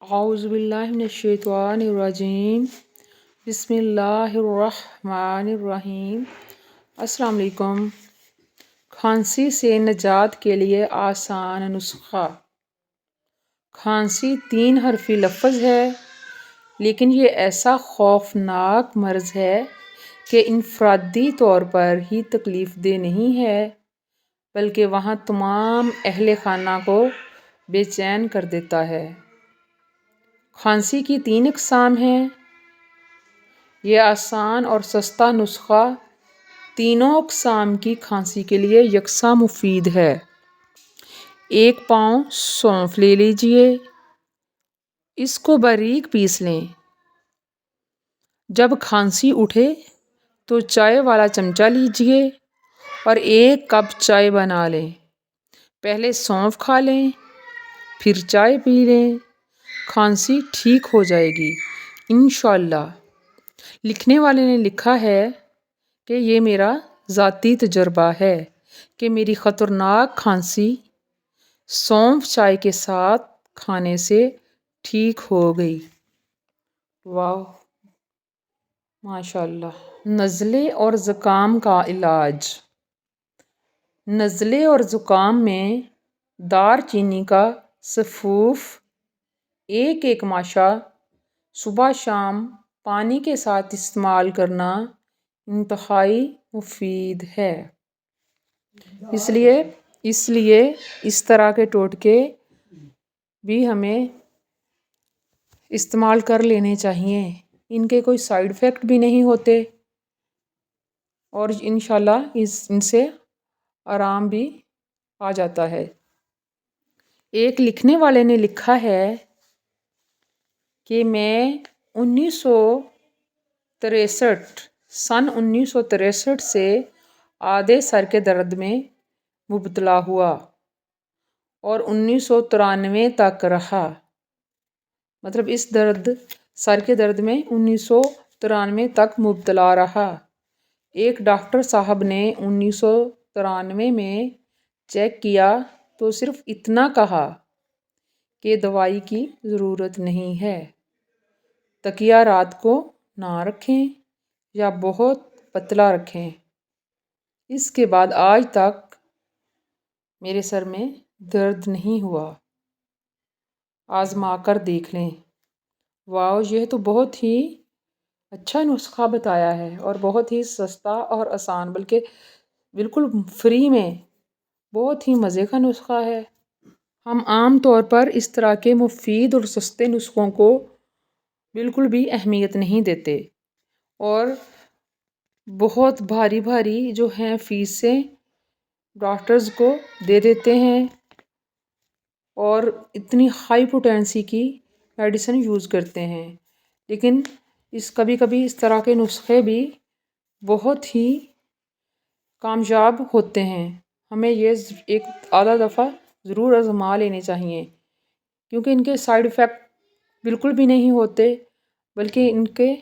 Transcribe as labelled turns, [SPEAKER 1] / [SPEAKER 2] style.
[SPEAKER 1] اعوذ باللہ من الشیطان الرجیم بسم اللہ الرحمن الرحیم۔ السلام علیکم۔ کھانسی سے نجات کے لیے آسان نسخہ۔ کھانسی 3 حرفی لفظ ہے، لیکن یہ ایسا خوفناک مرض ہے کہ انفرادی طور پر ہی تکلیف دہ نہیں ہے، بلکہ وہاں تمام اہل خانہ کو بے چین کر دیتا ہے۔ کھانسی کی 3 اقسام ہیں۔ یہ آسان اور سستا نسخہ تینوں اقسام کی کھانسی کے لیے یکساں مفید ہے۔ 1 پاؤں سونف لے لیجئے، اس کو باریک پیس لیں۔ جب کھانسی اٹھے تو چائے والا چمچہ لیجئے اور 1 کپ چائے بنا لیں۔ پہلے سونف کھا لیں، پھر چائے پی لیں، کھانسی ٹھیک ہو جائے گی انشاءاللہ۔ لکھنے والے نے لکھا ہے کہ یہ میرا ذاتی تجربہ ہے کہ میری خطرناک کھانسی سونف چائے کے ساتھ کھانے سے ٹھیک ہو گئی۔ واہ، ماشاءاللہ۔ نزلے اور زکام کا علاج۔ نزلے اور زکام میں دار چینی کا سفوف 1 ماشا صبح شام پانی کے ساتھ استعمال کرنا انتہائی مفید ہے۔ اس لیے اس طرح کے ٹوٹکے بھی ہمیں استعمال کر لینے چاہیے۔ ان کے کوئی سائیڈ ایفیکٹ بھی نہیں ہوتے اور انشاءاللہ ان سے آرام بھی آ جاتا ہے۔ ایک لکھنے والے نے لکھا ہے کہ میں 1963 سے آدھے سر کے درد میں مبتلا ہوا اور 1993 تک رہا۔ مطلب اس سر کے درد میں 1993 تک مبتلا رہا۔ ایک ڈاکٹر صاحب نے 1993 میں چیک کیا تو صرف اتنا کہا کہ دوائی کی ضرورت نہیں ہے، تکیہ رات کو نہ رکھیں یا بہت پتلا رکھیں۔ اس کے بعد آج تک میرے سر میں درد نہیں ہوا۔ آزما کر دیکھ لیں۔ واو، یہ تو بہت ہی اچھا نسخہ بتایا ہے اور بہت ہی سستا اور آسان، بلکہ بالکل فری میں بہت ہی مزے کا نسخہ ہے۔ ہم عام طور پر اس طرح کے مفید اور سستے نسخوں کو بالکل بھی اہمیت نہیں دیتے اور بہت بھاری جو ہیں فیسیں ڈاکٹرز کو دے دیتے ہیں اور اتنی ہائی پوٹینسی کی میڈیسن یوز کرتے ہیں، لیکن کبھی کبھی اس طرح کے نسخے بھی بہت ہی کامیاب ہوتے ہیں۔ ہمیں یہ ایک آدھا دفعہ ضرور آزما لینے چاہیے، کیونکہ ان کے سائیڈ ایفیکٹ بالکل بھی نہیں ہوتے، بلکہ ان کے